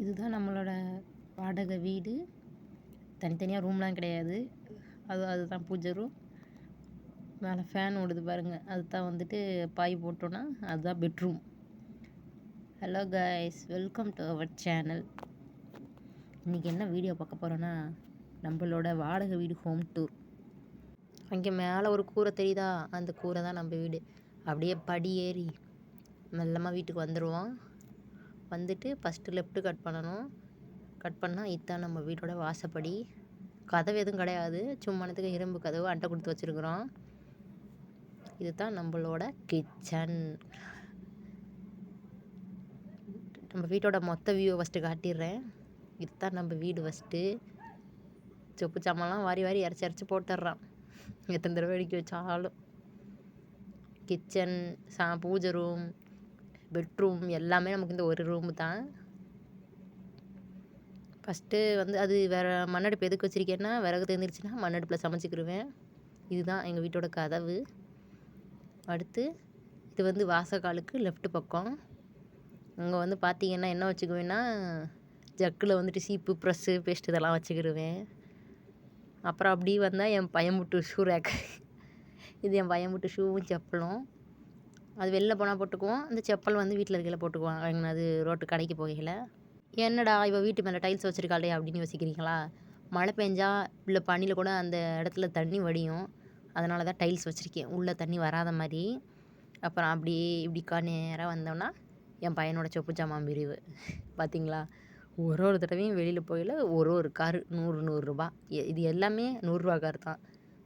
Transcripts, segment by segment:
இதுதான் நம்மளோட வாடகை வீடு. தனித்தனியாக ரூம்லாம் கிடையாது. அதுதான் பூஜை ரூம். மேலே ஃபேன் ஓடுது பாருங்கள், அதுதான் வந்துட்டு பாய் போட்டோன்னா அதுதான் bedroom. Hello guys, welcome to our channel. இன்றைக்கி என்ன வீடியோ பார்க்க போகிறோன்னா, நம்மளோட வாடகை வீடு ஹோம் டூர். அங்கே மேலே ஒரு கூரை தெரியுதா, அந்த கூரை தான் நம்ம வீடு. அப்படியே படி ஏறி மெல்லமாக வீட்டுக்கு வந்துடுவோம். வந்துட்டு ஃபஸ்ட்டு லெஃப்ட்டு கட் பண்ணணும். கட் பண்ணால் இதுதான் நம்ம வீட்டோட வாசப்படி. கதவு எதுவும் கிடையாது, சும்மானதுக்கு இரும்பு கதவு அட்டை கொடுத்து வச்சுருக்குறோம். இதுதான் நம்மளோட கிச்சன். நம்ம வீட்டோட மொத்த வியூவை ஃபஸ்ட்டு காட்டிடுறேன். இதுதான் நம்ம வீடு. ஃபஸ்ட்டு சொப்பு சாமான்லாம் வாரி வாரி இறச்சி போட்டுடுறான், எத்தனை தடவை அடிக்க வச்சாலும். கிச்சன், பூஜை ரூம், பெட்ரூம் எல்லாமே நமக்கு இந்த ஒரு ரூமு தான். ஃபஸ்ட்டு வந்து அது வேறு மண்ணடுப்பு எதுக்கு வச்சுருக்கேன்னா, விறகு தெரிஞ்சிருச்சுன்னா மண்ணடுப்பில் சமைச்சிக்கிடுவேன். இதுதான் எங்கள் வீட்டோட கதவு. அடுத்து இது வந்து வாசக்காலுக்கு லெஃப்ட் பக்கம். அங்கே வந்து பார்த்திங்கன்னா என்ன வச்சுக்குவேன்னா, ஜக்கில் வந்துட்டு சீப்பு, ப்ரெஸ்ஸு, பேஸ்ட் இதெல்லாம் வச்சுக்கிடுவேன். அப்புறம் அப்படி வந்தால் என் பையன் முட்டு ஷூ ரேக். இது என் பையன் முட்டு ஷூவும் செப்பலும். அது வெளில போனால் போட்டுக்குவோம், அந்த செப்பல் வந்து வீட்டில் இருக்கையில் போட்டுக்குவோம். அது ரோட்டு கடைக்கு போகையில். என்னடா இவ வீட்டு மேலே டைல்ஸ் வச்சுருக்காளே அப்படின்னு யோசிக்கிறீங்களா? மழை பெஞ்சா இல்லை பனியில் கூட அந்த இடத்துல தண்ணி வடியும், அதனால தான் டைல்ஸ் வச்சுருக்கேன், உள்ளே தண்ணி வராத மாதிரி. அப்புறம் அப்படியே இப்படிக்கா நேராக வந்தோன்னா என் பையனோட சொப்பு ஜாமான் பிரிவு. பார்த்திங்களா, ஒரு தடவையும் வெளியில் போயில ஒரு காரு 100 ரூபா. இது எல்லாமே 100 ரூபா கார் தான்.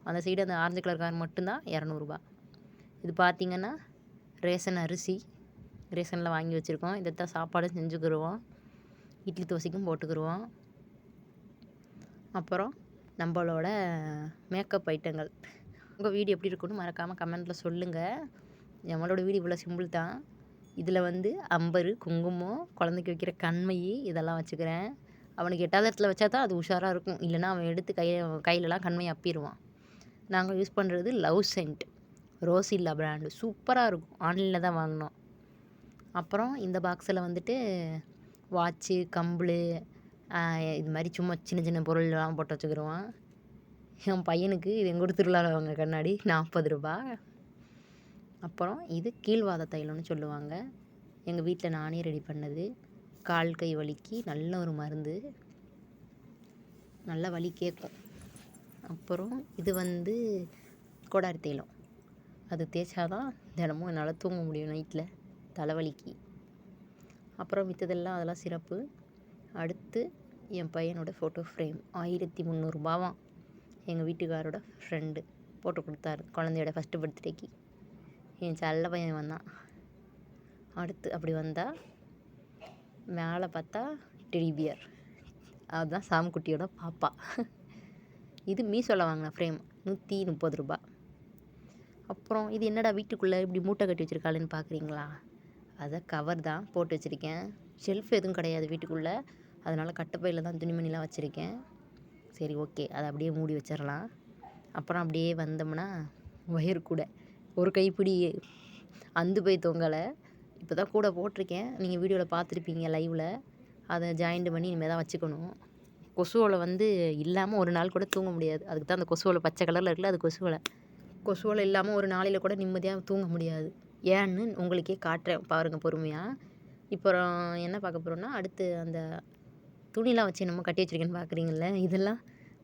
அந்த சைடு அந்த ஆரஞ்சு கலர் கார் மட்டும்தான் 200 ரூபா. இது பார்த்திங்கன்னா ரேஷன் அரிசி, ரேஷனில் வாங்கி வச்சுருக்கோம். இதைத்தான் சாப்பாடு செஞ்சுக்கிடுவோம், இட்லி தோசைக்கும் போட்டுக்கிடுவோம். அப்புறம் நம்மளோட மேக்கப் ஐட்டங்கள். உங்கள் வீடு எப்படி இருக்குன்னு மறக்காமல் கமெண்ட்டில் சொல்லுங்கள். நம்மளோட வீடு இவ்வளோ சிம்பிள் தான். இதில் வந்து அம்பர், குங்குமம், குழந்தைக்கு வைக்கிற கண்மை இதெல்லாம் வச்சுக்கிறேன். அவனுக்கு எட்டாத இடத்துல வச்சா தான் அது உஷாராக இருக்கும், இல்லைனா அவன் எடுத்து கையிலலாம் கண்மை அப்பிடுவான். நாங்கள் யூஸ் பண்ணுறது லவ் சென்ட், ரோசில்லா பிராண்டு. சூப்பராக இருக்கும், ஆன்லைனில் தான் வாங்கினோம். அப்புறம் இந்த பாக்ஸில் வந்துட்டு வாட்சு, கம்பளு, இது மாதிரி சும்மா சின்ன சின்ன பொருள்லாம் போட்டு வச்சுக்கிடுவான். என் பையனுக்கு இது எங்கள் ஊர் திருவிழாவில் வாங்க கண்ணாடி 40 ரூபா. அப்புறம் இது கீழ்வாத தைலம்னு சொல்லுவாங்க, எங்கள் வீட்டில் நானே ரெடி பண்ணது. கால் கை வலிக்கு நல்ல ஒரு மருந்து, நல்ல வலி கேட்கும். அப்புறம் இது வந்து கோடாரி தைலம், அது தேய்ச்சாதான் தினமும் என்னால் தூங்க முடியும் நைட்டில் தலைவலிக்கு. அப்புறம் மித்ததெல்லாம் அதெல்லாம் சிறப்பு. அடுத்து என் பையனோட ஃபோட்டோ ஃப்ரேம் 1300 ரூபாவாம். எங்கள் வீட்டுக்காரோட ஃப்ரெண்டு போட்டு கொடுத்தாரு குழந்தையோட ஃபஸ்ட்டு பர்த்டேக்கு. என் செல்ல பையன் வந்தான். அடுத்து அப்படி வந்தால் மேலே பார்த்தா டெடிபியர், அதுதான் சாம்குட்டியோட பாப்பா. இது மீஷோவில் வாங்கின ஃப்ரேம் 130 ரூபா. அப்புறம் இது என்னடா வீட்டுக்குள்ளே இப்படி மூட்டை கட்டி வச்சுருக்காளுன்னு பார்க்குறீங்களா? அதை கவர் தான் போட்டு வச்சுருக்கேன். ஷெல்ஃப் எதுவும் கிடையாது வீட்டுக்குள்ளே, அதனால் கட்டைப்பையில் தான் துணிமணிலாம் வச்சுருக்கேன். சரி, ஓகே, அதை அப்படியே மூடி வச்சிடலாம். அப்புறம் அப்படியே வந்தோம்னா ஒயர் கூடை, ஒரு கைப்பிடி அந்து போய் தொங்கலை, இப்போ தான் கூட போட்டிருக்கேன். நீங்கள் வீடியோவில் பார்த்துருப்பீங்க லைவில். அதை ஜாயிண்ட் பண்ணி இனிமேல் தான் வச்சுக்கணும். கொசுவலை வந்து இல்லாமல் ஒரு நாள் கூட தூங்க முடியாது. அதுக்கு தான் அந்த கொசுவலை பச்சை கலரில் இருக்குல்ல, அது கொசுவலை. கொசுவலை இல்லாமல் ஒரு நாளையில் கூட நிம்மதியாக தூங்க முடியாது. ஏன்னு உங்களுக்கே காட்டுறேன் பாருங்கள் பொறுமையாக. இப்போ என்ன பார்க்க போகிறோன்னா, அடுத்து அந்த துணிலாம் வச்சு நம்ம கட்டி வச்சுருக்கேன்னு பார்க்குறீங்கள, இதெல்லாம்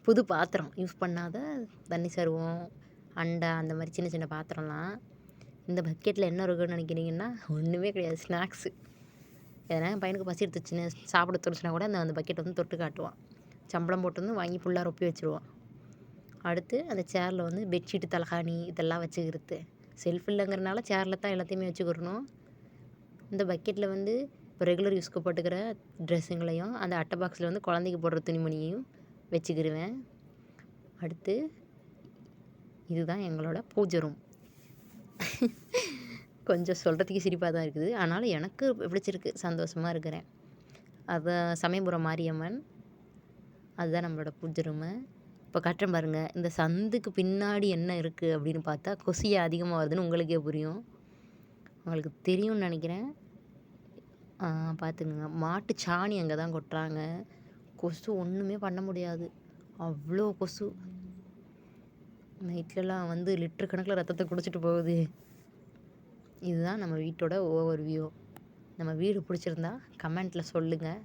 புது பாத்திரம், யூஸ் பண்ணாத தண்ணி சருவம், அண்டை, அந்த மாதிரி சின்ன சின்ன பாத்திரம்லாம். இந்த பக்கெட்டில் என்ன இருக்குன்னு நினைக்கிறீங்கன்னா, ஒன்றுமே கிடையாது, ஸ்நாக்ஸு. எதனா என் பையனுக்கு பசி எடுத்துச்சுன்னு சாப்பிட தோணுச்சுன்னா கூட அந்த பக்கெட்டை வந்து தொட்டு காட்டுவான். சம்பளம் போட்டு வந்து வாங்கி ஃபுல்லாக ரொப்பி வச்சுருவான். அடுத்து அந்த சேரில் வந்து பெட்ஷீட்டு, தலகாணி இதெல்லாம் வச்சுக்கிறது. செல்ஃப் இல்லைங்கிறனால சேரில் தான் எல்லாத்தையுமே வச்சுக்கிறணும். இந்த பக்கெட்டில் வந்து இப்போ ரெகுலர் யூஸ்க்கு போட்டுக்கிற ட்ரெஸ்ஸுங்களையும், அந்த அட்டை பாக்ஸில் வந்து குழந்தைக்கு போடுற துணிமணியையும் வச்சுக்கிடுவேன். அடுத்து இதுதான் எங்களோட பூஜை ரூம். கொஞ்சம் சொல்கிறதுக்கு சிரிப்பாக தான் இருக்குது, ஆனாலும் எனக்கு பிடிச்சிருக்கு, சந்தோஷமாக இருக்கிறேன். அதை சமயபுரம் மாரியம்மன், அதுதான் நம்மளோட பூஜை ரூமு. இப்போ காட்டுறேன் பாருங்கள். இந்த சந்துக்கு பின்னாடி என்ன இருக்குது அப்படின்னு பார்த்தா கொசுயை அதிகமாக வருதுன்னு உங்களுக்கே புரியும், உங்களுக்கு தெரியும்னு நினைக்கிறேன். பார்த்துக்கங்க. மாட்டு சாணி அங்கே தான் கொட்டுறாங்க. கொசு ஒன்றுமே பண்ண முடியாது. அவ்வளோ கொசு. நைட்லலாம் வந்து லிட்டர் கணக்கில் ரத்தத்தை குடிச்சிட்டு போகுது. இதுதான் நம்ம வீட்டோட ஓவர் வியூ. நம்ம வீடு பிடிச்சிருந்தா கமெண்ட்டில் சொல்லுங்கள்.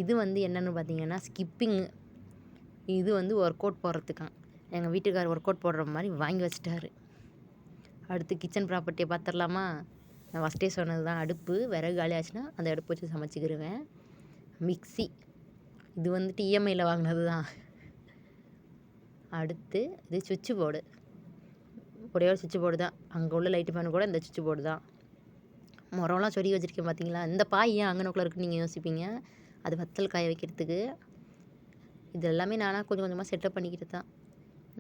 இது வந்து என்னென்னு பார்த்தீங்கன்னா ஸ்கிப்பிங்கு. இது வந்து ஒர்க் அவுட் போடுறதுக்கான். எங்கள் வீட்டுக்கார் ஒர்க் அவுட் போடுற மாதிரி வாங்கி வச்சிட்டாரு. அடுத்து கிச்சன் ப்ராப்பர்ட்டியை பார்த்துடலாமா? நான் ஃபஸ்ட்டே சொன்னது தான், அடுப்பு விறகு காலி ஆச்சுன்னா அந்த அடுப்பு வச்சு சமைச்சிக்கிருவேன். மிக்ஸி இது வந்துட்டு இஎம்ஐயில் வாங்கினது தான். அடுத்து இது சுவிட்சு போர்டு. ஒரே ஒரு சுவிட்சு போர்டு தான். அங்கே உள்ள லைட்டு ஃபேனு கூட இந்த சுவிட்சு போர்டு தான். மரம்லாம் சொருகி வச்சுருக்கேன் பார்த்தீங்களா? இந்த பாய் ஏன் அங்கனக்குள்ளே இருக்குன்னு நீங்கள் யோசிப்பீங்க. அது வத்தல் காய வைக்கிறதுக்கு. இது எல்லாமே நானாக கொஞ்சம் கொஞ்சமாக செட்டப் பண்ணிக்கிட்டு தான்.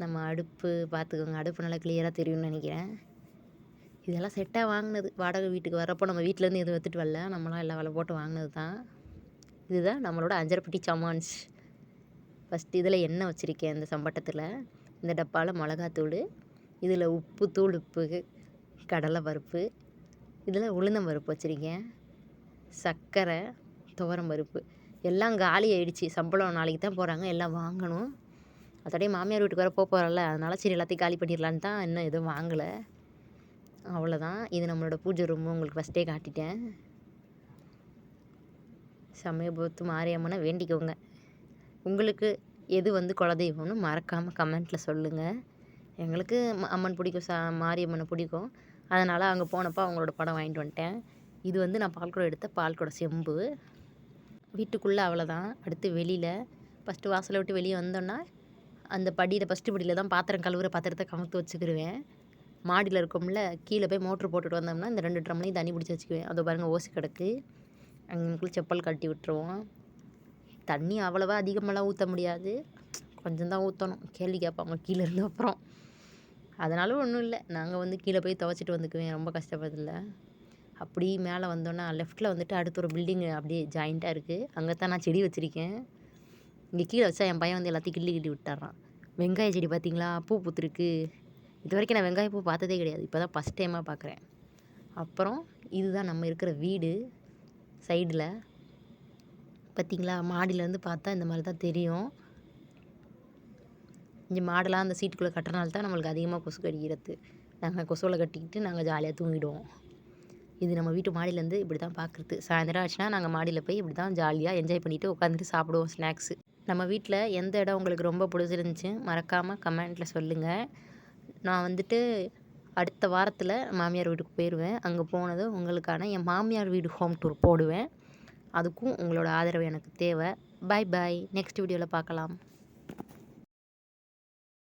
நம்ம அடுப்பு பார்த்துக்கோங்க. அடுப்பு நல்லா கிளியராக தெரியும்னு நினைக்கிறேன். இதெல்லாம் செட்டாக வாங்கினது. வாடகை வீட்டுக்கு வரப்போ நம்ம வீட்டிலேருந்து எதுவும் எடுத்துகிட்டு வரல. நம்மளாம் எல்லாம் விலை போட்டு வாங்கினது தான். இதுதான் நம்மளோட அஞ்சரைப்பட்டி சாமான்ஸ். ஃபஸ்ட்டு இதில் எண்ணெய் வச்சுருக்கேன் இந்த சம்பட்டத்தில். இந்த டப்பாவில் மிளகாத்தூள், இதில் உப்பு, தூள் உப்பு, கடலை பருப்பு, இதில் உளுந்தம் பருப்பு வச்சுருக்கேன், சர்க்கரை, துவரம் பருப்பு. எல்லாம் காலி ஆகிடுச்சி. சம்பளம் நாளைக்கு தான் போகிறாங்க, எல்லாம் வாங்கணும். அதோடய மாமியார் வீட்டுக்கு வர போகிறல்ல, அதனால் சரி எல்லாத்தையும் காலி பண்ணிடலான்னு தான் இன்னும் எதுவும் வாங்கலை. அவ்வளோதான். இது நம்மளோட பூஜை ரூமு உங்களுக்கு ஃபஸ்ட்டே காட்டிட்டேன். சமயபுரத்து மாரியம்மனை வேண்டிக்கோங்க. உங்களுக்கு எது வந்து குலதெய்வம்னு மறக்காமல் கமெண்ட்டில் சொல்லுங்கள். எங்களுக்கு அம்மன் பிடிக்கும், மாரியம்மனை பிடிக்கும். அதனால் அங்கே போனப்போ அவங்களோட படம் வாங்கிட்டு வந்துட்டேன். இது வந்து நான் பால்குடம் எடுத்த பால்குடம் செம்பு. வீட்டுக்குள்ளே அவ்வளோதான். அடுத்து வெளியில் ஃபஸ்ட்டு வாசலை விட்டு வெளியே வந்தோன்னா அந்த படியில் ஃபஸ்ட்டு படியில் தான் பாத்திரம் கழுவுற பாத்திரத்தை கமுத்து வச்சுக்கிடுவேன். மாடியில் இருக்கோம்ல, கீழே போய் மோட்ரு போட்டுட்டு வந்தோம்னா இந்த 2 ட்ரம்லையும் தண்ணி பிடிச்சி வச்சுக்குவேன். அதோ பாருங்கள் ஓசி கிடக்கு. அங்கேக்குள்ளே செப்பல் கட்டி விட்டுருவோம். தண்ணி அவ்வளோவா அதிகமெல்லாம் ஊற்ற முடியாது, கொஞ்சம் தான் ஊற்றணும். கேள்வி கேட்பாங்க கீழே இருந்து. அப்புறம் அதனால ஒன்றும் இல்லை, நாங்கள் வந்து கீழே போய் துவைச்சிட்டு வந்துக்குவேன். ரொம்ப கஷ்டப்படுறதில்ல. அப்படி மேலே வந்தோன்னா லெஃப்ட்டில் வந்துட்டு அடுத்த ஒரு பில்டிங்கு அப்படியே ஜாயிண்ட்டாக இருக்குது. அங்கே தான் நான் செடி வச்சுருக்கேன். இங்கே கீழே வச்சா என் பையன் வந்து எல்லாத்தையும் கிள்ளி விட்டுறான். வெங்காய செடி பார்த்தீங்களா, பூ பூத்துருக்கு. இது வரைக்கும் நான் வெங்காய பூ பார்த்ததே கிடையாது. இப்போ தான் ஃபஸ்ட் டைமாக பார்க்குறேன். அப்புறம் இதுதான் நம்ம இருக்கிற வீடு. சைடில் பார்த்தீங்களா, மாடியிலேருந்து பார்த்தா இந்த மாதிரி தான் தெரியும். இங்கே மாடெல்லாம் அந்த சீட்டுக்குள்ளே கட்டுறனால தான் நம்மளுக்கு அதிகமாக கொசு கடிக்கிறது. நாங்கள் கொசுவில் கட்டிக்கிட்டு நாங்கள் ஜாலியாக தூங்கிடுவோம். இது நம்ம வீட்டு மாடியிலேருந்து இப்படி தான் பார்க்குறது. சாயந்தரம் ஆச்சுன்னா நாங்கள் மாடியில் போய் இப்படி தான் ஜாலியாக என்ஜாய் பண்ணிவிட்டு உட்காந்துட்டு சாப்பிடுவோம் ஸ்நாக்ஸு. நம்ம வீட்டில் எந்த இடம் உங்களுக்கு ரொம்ப பிடிச்சிருந்துச்சி மறக்காமல் கமெண்ட்டில் சொல்லுங்கள். நான் வந்துட்டு அடுத்த வாரத்தில் மாமியார் வீட்டுக்கு போயிடுவேன். அங்கே போனதும் உங்களுக்கான என் மாமியார் வீடு ஹோம் டூர் போடுவேன். அதுக்கும் உங்களோட ஆதரவு எனக்கு தேவை. பாய் பாய். நெக்ஸ்ட் வீடியோவில் பார்க்கலாம்.